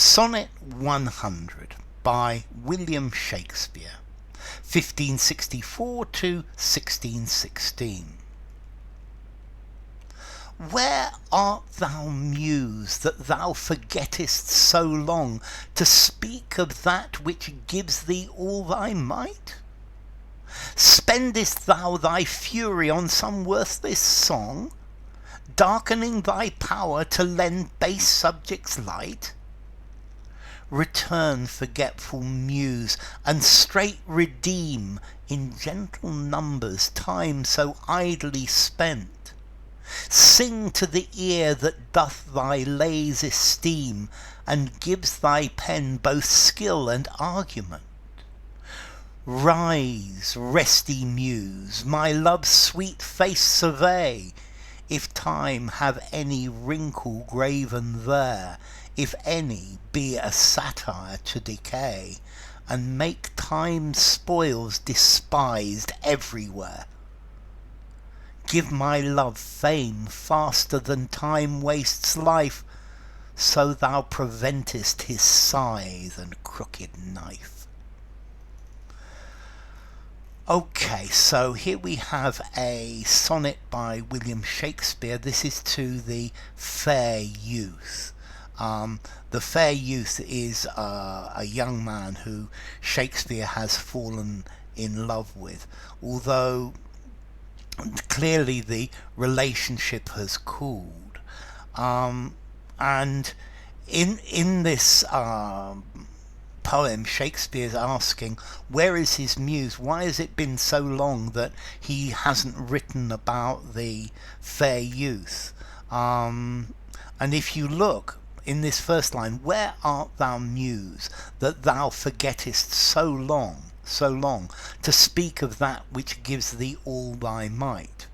Sonnet 100 by William Shakespeare, 1564 to 1616. Where art thou, Muse, that thou forgettest so long to speak of that which gives thee all thy might? Spendest thou thy fury on some worthless song, darkening thy power to lend base subjects light? Return, forgetful Muse, and straight redeem in gentle numbers time so idly spent. Sing to the ear that doth thy lays esteem, and gives thy pen both skill and argument. Rise, resty Muse, my love's sweet face survey, if time have any wrinkle graven there, if any be a satire to decay, and make time's spoils despised everywhere. Give my love fame faster than time wastes life, so thou preventest his scythe and crooked knife. Okay, so here we have a sonnet by William Shakespeare. This is to the fair youth. The fair youth is a young man who Shakespeare has fallen in love with, although clearly the relationship has cooled. And in this poem, Shakespeare's asking, where is his muse? Why has it been so long that he hasn't written about the fair youth? And if you look in this first line, where art thou, Muse, that thou forgettest so long to speak of that which gives thee all thy might?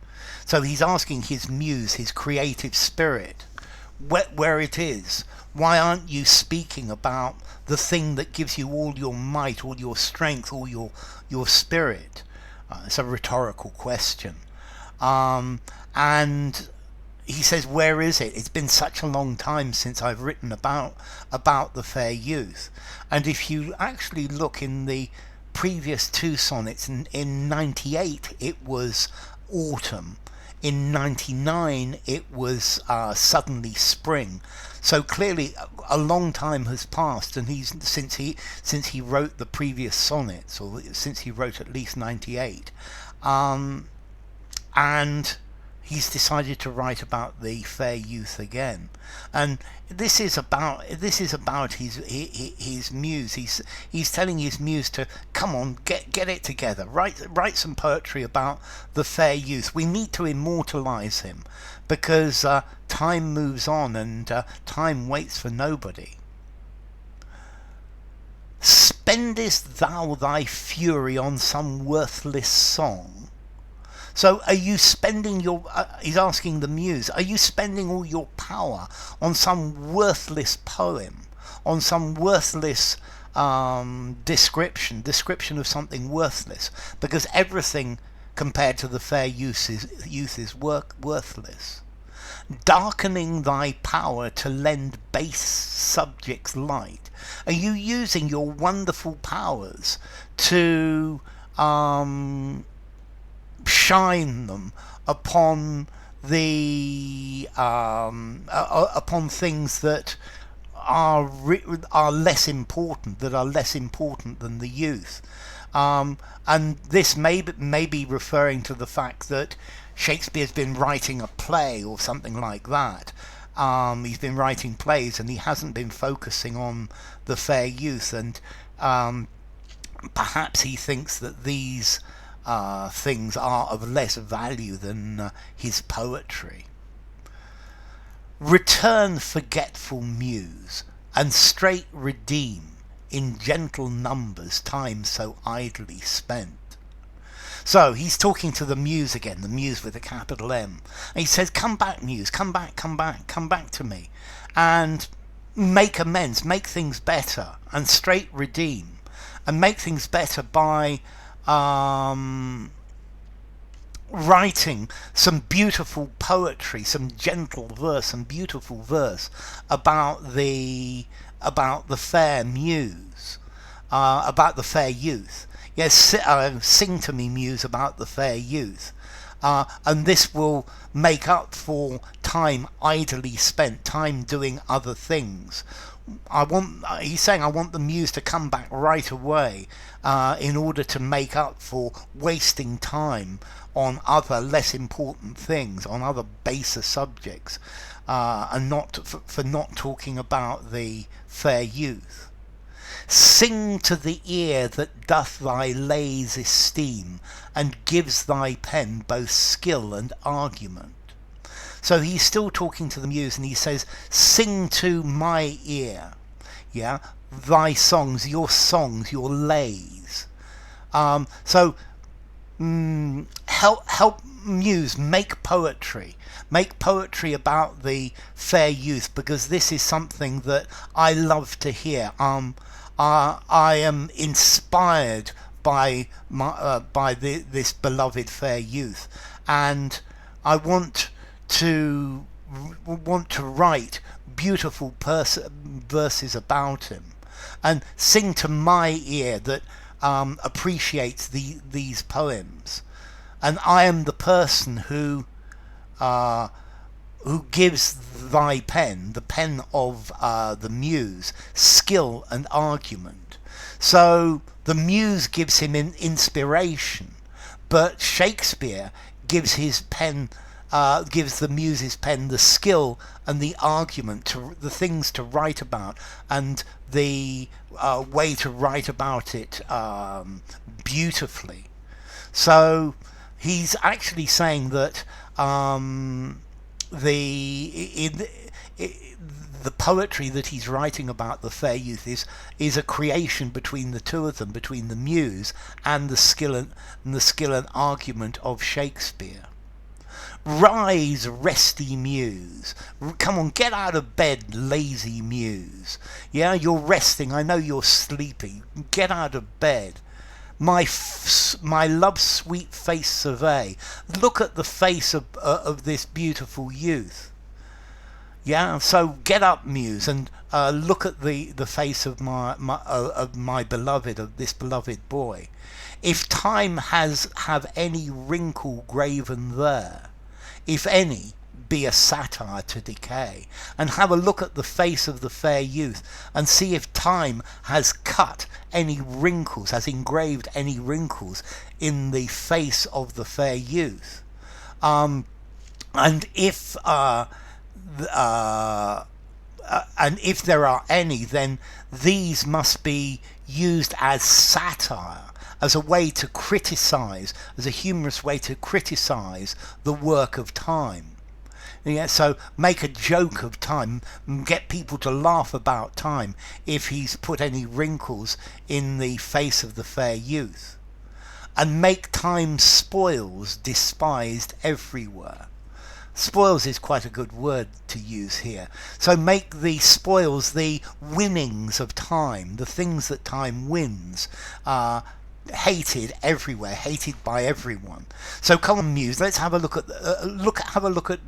So he's asking his muse, his creative spirit, where it is. Why aren't you speaking about the thing that gives you all your might, all your strength, all your spirit? It's a rhetorical question. And he says, where is it? It's been such a long time since I've written about the fair youth. And if you actually look in the previous two sonnets, in 98 it was autumn. In 99 it was suddenly spring. So clearly a long time has passed, and since he wrote the previous sonnets, or since he wrote at least 98, and he's decided to write about the fair youth again. And this is about his muse. He's telling his muse to come on, get it together, write some poetry about the fair youth. We need to immortalize him, because time moves on, and time waits for nobody. Spendest thou thy fury on some worthless song? So are you spending he's asking the muse, are you spending all your power on some worthless poem, on some worthless description of something worthless? Because everything compared to the fair youth is worthless. Darkening thy power to lend base subjects light. Are you using your wonderful powers to shine them upon the upon things that are less important, than the youth? And this may be referring to the fact that Shakespeare's been writing a play or something like that. He's been writing plays, and he hasn't been focusing on the fair youth, and perhaps he thinks that these things are of less value than his poetry. Return, forgetful Muse, and straight redeem in gentle numbers time so idly spent. So he's talking to the muse again, the muse with a capital M. And he says, come back, Muse, come back to me, and make amends, make things better, and straight redeem, and make things better by writing some beautiful poetry, some gentle verse and beautiful verse about the about the fair muse, about the fair youth. Yes, sing to me, muse, about the fair youth. And this will make up for time idly spent, time doing other things. He's saying, I want the muse to come back right away, in order to make up for wasting time on other less important things, on other baser subjects, and for not talking about the fair youth. Sing to the ear that doth thy lays esteem, and gives thy pen both skill and argument. So he's still talking to the muse, and he says, sing to my ear, yeah, thy songs, your lays. Help muse make poetry about the fair youth, because this is something that I love to hear. I am inspired by this beloved fair youth, and I want to write beautiful verses about him, and sing to my ear that appreciates these poems. And I am the person who gives thy pen, the pen of the muse, skill and argument. So the muse gives him inspiration, but Shakespeare gives his pen, gives the muse's pen the skill and the argument, the things to write about, and the way to write about it beautifully. So he's actually saying that the poetry that he's writing about the fair youth is a creation between the two of them, between the muse and the skill and argument of Shakespeare. Rise, resty muse. Come on, get out of bed, lazy muse. Yeah, you're resting. I know you're sleepy. Get out of bed. My love's sweet face survey. Look at the face of this beautiful youth. Yeah, so get up, muse, and look at the face of my beloved, of this beloved boy. If time have any wrinkle graven there, if any, be a satire to decay, and have a look at the face of the fair youth, and see if time has cut any wrinkles, has engraved any wrinkles in the face of the fair youth. And if there are any, then these must be used as satire, as a way to criticize, as a humorous way to criticize the work of time. Yeah, so make a joke of time, get people to laugh about time if he's put any wrinkles in the face of the fair youth. And make time spoils despised everywhere. Spoils is quite a good word to use here. So make the spoils, the winnings of time, the things that time wins, hated everywhere, hated by everyone. So come on, muse, let's have a look at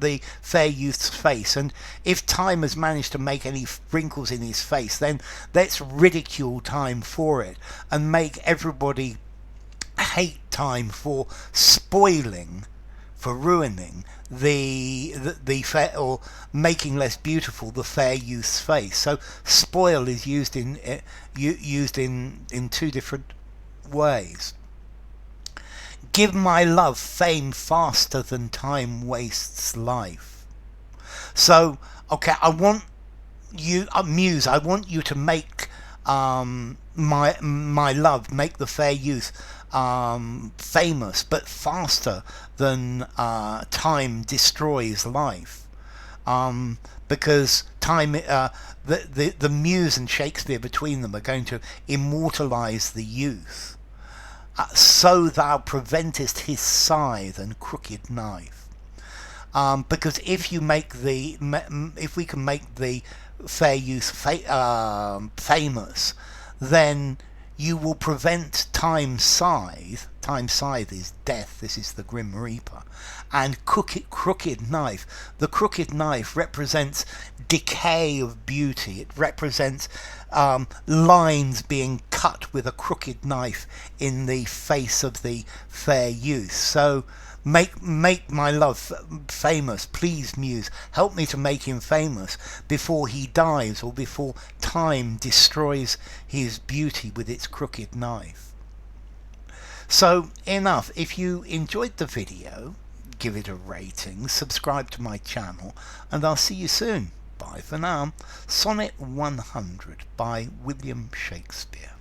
the fair youth's face, and if time has managed to make any wrinkles in his face, then let's ridicule time for it, and make everybody hate time for spoiling, for ruining the fair, or making less beautiful the fair youth's face. So spoil is used in two different ways. Give my love fame faster than time wastes life. So okay, I want you, muse, I want you to make my love, make the fair youth famous, but faster than time destroys life. Because time, the muse and Shakespeare between them are going to immortalize the youth. So thou preventest his scythe and crooked knife. Because if we can make the fair youth famous, then you will prevent time's time scythe is death, this is the grim reaper, and crooked knife. The crooked knife represents decay of beauty. It represents lines being cut with a crooked knife in the face of the fair youth. So make my love famous, please, Muse. Help me to make him famous before he dies, or before time destroys his beauty with its crooked knife. So enough. If you enjoyed the video, give it a rating, subscribe to my channel, and I'll see you soon. Bye for now. Sonnet 100 by William Shakespeare.